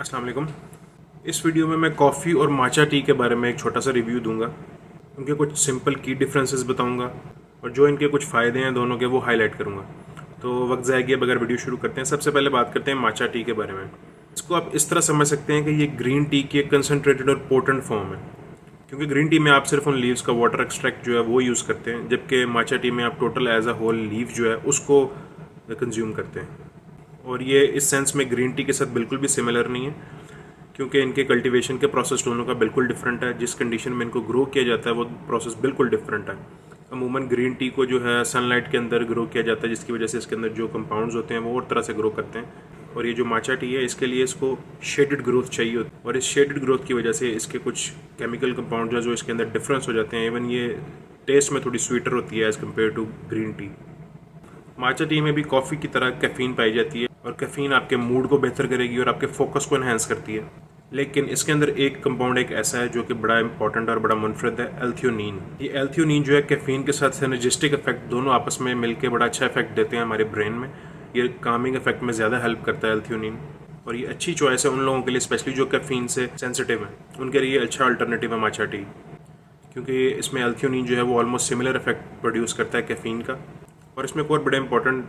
अस्सलाम वालेकुम। इस वीडियो में मैं कॉफ़ी और माचा टी के बारे में एक छोटा सा रिव्यू दूंगा। उनके कुछ सिंपल की डिफरेंसेस बताऊंगा और जो इनके कुछ फ़ायदे हैं दोनों के वो हाईलाइट करूंगा। तो वक्त ज़ाया किए बगैर वीडियो शुरू करते हैं। सबसे पहले बात करते हैं माचा टी के बारे में। इसको आप इस तरह समझ सकते हैं कि ये ग्रीन टी की एक कंसनट्रेटेड और पोटेंट फॉर्म है, क्योंकि ग्रीन टी में आप सिर्फ उन लीव्स का वाटर एक्सट्रैक्ट जो है वो यूज़ करते हैं, जबकि माचा टी में आप total as a whole leaf जो है उसको कंज्यूम करते हैं। और ये इस सेंस में ग्रीन टी के साथ बिल्कुल भी सिमिलर नहीं है, क्योंकि इनके कल्टीवेशन के प्रोसेस दोनों का बिल्कुल डिफरेंट है। जिस कंडीशन में इनको ग्रो किया जाता है वो प्रोसेस बिल्कुल डिफरेंट है। अमूमन ग्रीन टी को जो है सनलाइट के अंदर ग्रो किया जाता है, जिसकी वजह से इसके अंदर जो कंपाउंड्स होते हैं वो और तरह से ग्रो करते हैं। और ये जो माचा टी है इसके लिए इसको शेडेड ग्रोथ चाहिए होती है, और इस शेडेड ग्रोथ की वजह से इसके कुछ केमिकल कंपाउंड जो इसके अंदर डिफरेंस हो जाते हैं। इवन ये टेस्ट में थोड़ी स्वीटर होती है as compare to green tea. Matcha tea में भी कॉफ़ी की तरह कैफ़ीन पाई जाती है, और कैफ़ीन आपके मूड को बेहतर करेगी और आपके फोकस को इन्हांस करती है। लेकिन इसके अंदर एक कंपाउंड एक ऐसा है जो कि बड़ा इंपॉर्टेंट और बड़ा मुनफरद है, एल्थियोनीन। ये एल्थियोनीन जो है कैफ़ीन के साथ सिनर्जिस्टिक इफेक्ट दोनों आपस में मिलकर बड़ा अच्छा इफेक्ट देते हैं हमारे ब्रेन में। ये कामिंग इफेक्ट में ज़्यादा हेल्प करता है एल्थियोनीन, और ये अच्छी चॉइस है उन लोगों के लिए, स्पेशली जो कैफ़ीन से सेंसिटिव है उनके लिए अच्छा अल्टरनेटिव है माचा टी, क्योंकि इसमें एल्थियोनीन जो है वो ऑलमोस्ट सिमिलर इफेक्ट प्रोड्यूस करता है कैफ़ीन का। और इसमें एक और बड़े इंपॉर्टेंट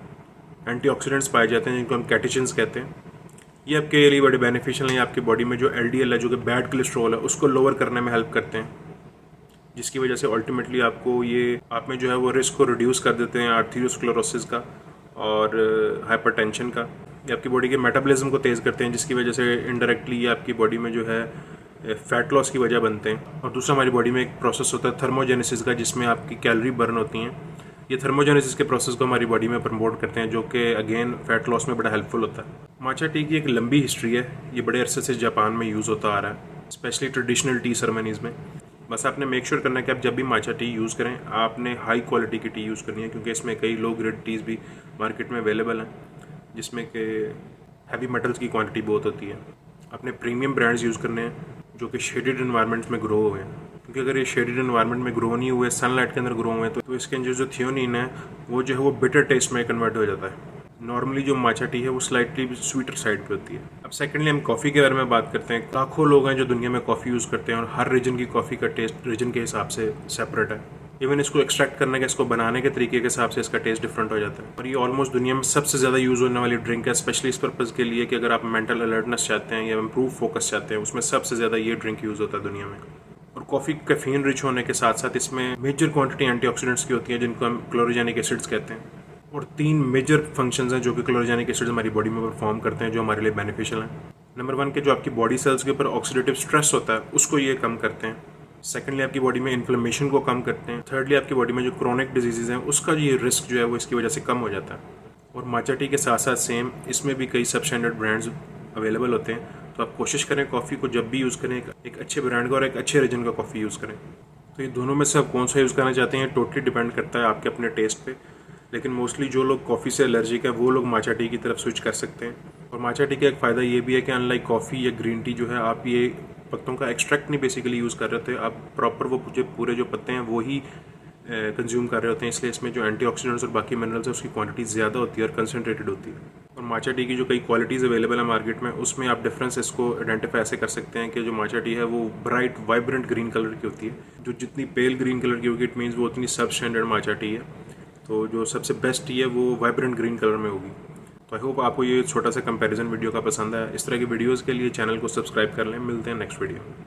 एंटीऑक्सीडेंट्स पाए जाते हैं जिनको हम कैटेचिन्स कहते हैं। ये आपके लिए बड़े बेनिफिशियल हैं। आपकी बॉडी में जो एलडीएल है, जो कि बैड कोलेस्ट्रॉल है, उसको लोअर करने में हेल्प करते हैं, जिसकी वजह से अल्टीमेटली आपको ये आप में जो है वो रिस्क को रिड्यूस कर देते हैं आर्थीरोस्क्लेरोसिस का और हाइपरटेंशन का। ये आपकी बॉडी के मेटाबॉलिज्म को तेज़ करते हैं, जिसकी वजह से इनडायरेक्टली ये आपकी बॉडी में जो है फैट लॉस की वजह बनते हैं। और दूसरा, हमारी बॉडी में एक प्रोसेस होता है थर्मोजेनेसिस का, जिसमें आपकी कैलोरी बर्न होती हैं। ये थर्मोजेनेसिस के प्रोसेस को हमारी बॉडी में प्रमोट करते हैं, जो कि अगेन फैट लॉस में बड़ा हेल्पफुल होता है। माचा टी की एक लंबी हिस्ट्री है। ये बड़े अरसे से जापान में यूज़ होता आ रहा है, स्पेशली ट्रेडिशनल टी सेरेमनीज़ में। बस आपने मेक श्योर करना है कि आप जब भी माचा टी यूज़ करें आपने हाई क्वालिटी की टी यूज़ करनी है, क्योंकि इसमें कई लो ग्रेड टीज़ भी मार्केट में अवेलेबल हैं, जिसमें कि हैवी मेटल्स की क्वांटिटी बहुत होती है। आपने प्रीमियम ब्रांड्स यूज़ करने हैं जो कि शेडेड एनवायरनमेंट्स में ग्रो हुए हैं, क्योंकि अगर ये शेडेड एनवायरनमेंट में ग्रो नहीं हुए, सनलाइट के अंदर ग्रो हुए हैं, तो इसके अंदर जो थियोनीन है वो जो है वो बिटर टेस्ट में कन्वर्ट हो जाता है। नॉर्मली जो माचा टी है वो स्लाइटली स्वीटर साइड पे होती है। अब सेकेंडली हम कॉफ़ी के बारे में बात करते हैं। लाखों लोग हैं जो दुनिया में कॉफ़ी यूज़ करते हैं, और हर रीजन की कॉफ़ी का टेस्ट रीजन के हिसाब से सेपरेट है। इवन इसको एक्सट्रैक्ट करने का, इसको बनाने के तरीके के हिसाब से इसका टेस्ट डिफरेंट हो जाता है। और ये ऑलमोस्ट दुनिया में सबसे ज़्यादा यूज़ होने वाली ड्रिंक है, स्पेशली इस पर्पज़ के लिए कि अगर आप मेंटल अलर्टनेस चाहते हैं या इम्प्रूव फोकस चाहते हैं, उसमें सबसे ज़्यादा ये ड्रिंक यूज़ होता है दुनिया में। और कॉफ़ी कैफीन रिच होने के साथ साथ इसमें मेजर क्वांटिटी एंटीऑक्सीडेंट्स की होती है, जिनको हम क्लोरोजेनिक एसिड्स कहते हैं। और 3 मेजर फंक्शंस हैं जो कि क्लोरोजेनिक एसिड्स हमारी बॉडी में परफॉर्म करते हैं, जो हमारे लिए बेनिफिशियल हैं। नंबर 1 के जो आपकी बॉडी सेल्स के ऊपर ऑक्सीडेटिव स्ट्रेस होता है उसको ये कम करते हैं। सेकेंडली आपकी बॉडी में इन्फ्लेमेशन को कम करते हैं। थर्डली आपकी बॉडी में जो क्रोनिक डिजीजेज हैं उसका ये रिस्क जो है वो इसकी वजह से कम हो जाता है। और माचा टी के साथ साथ सेम इसमें भी कई सब स्टैंडर्ड ब्रांड्स अवेलेबल होते हैं, तो आप कोशिश करें कॉफ़ी को जब भी यूज़ करें एक अच्छे ब्रांड का और एक अच्छे रीजन का कॉफ़ी यूज़ करें। तो ये दोनों में से आप कौन सा यूज़ करना चाहते हैं टोटली डिपेंड करता है आपके अपने टेस्ट पे, लेकिन मोस्टली जो लोग कॉफ़ी से एलर्जिक है वो लोग माचा टी की तरफ स्विच कर सकते हैं। और माचा टी का एक फ़ायदा ये भी है कि अनलाइक कॉफ़ी या ग्रीन टी जो है, आप ये पत्तों का एक्सट्रैक्ट नहीं बेसिकली यूज़ कर रहे होते, आप प्रॉपर वो पूरे जो पत्ते हैं वो ही कंज्यूम कर रहे होते हैं। इसलिए इसमें जो एंटीऑक्सीडेंट्स और बाकी मिनरल्स है उसकी क्वांटिटी ज़्यादा होती है और कंसनट्रेटेड होती है। और माचा टी की जो कई क्वालिटीज़ अवेलेबल है मार्केट में, उसमें आप डिफरेंस इसको आइडेंटिफाई ऐसे कर सकते हैं कि जो माचा टी है वो ब्राइट वाइब्रेंट ग्रीन कलर की होती है। जो जितनी पेल ग्रीन कलर की होगी इट मीन्स वो उतनी सब स्टैंडर्ड माचा टी है। तो जो सबसे बेस्ट टी है वो वाइब्रेंट ग्रीन कलर में होगी। तो आई होप आपको ये छोटा सा कंपैरिजन वीडियो का पसंद है। इस तरह की वीडियोस के लिए चैनल को सब्सक्राइब कर लें। मिलते हैं नेक्स्ट वीडियो में।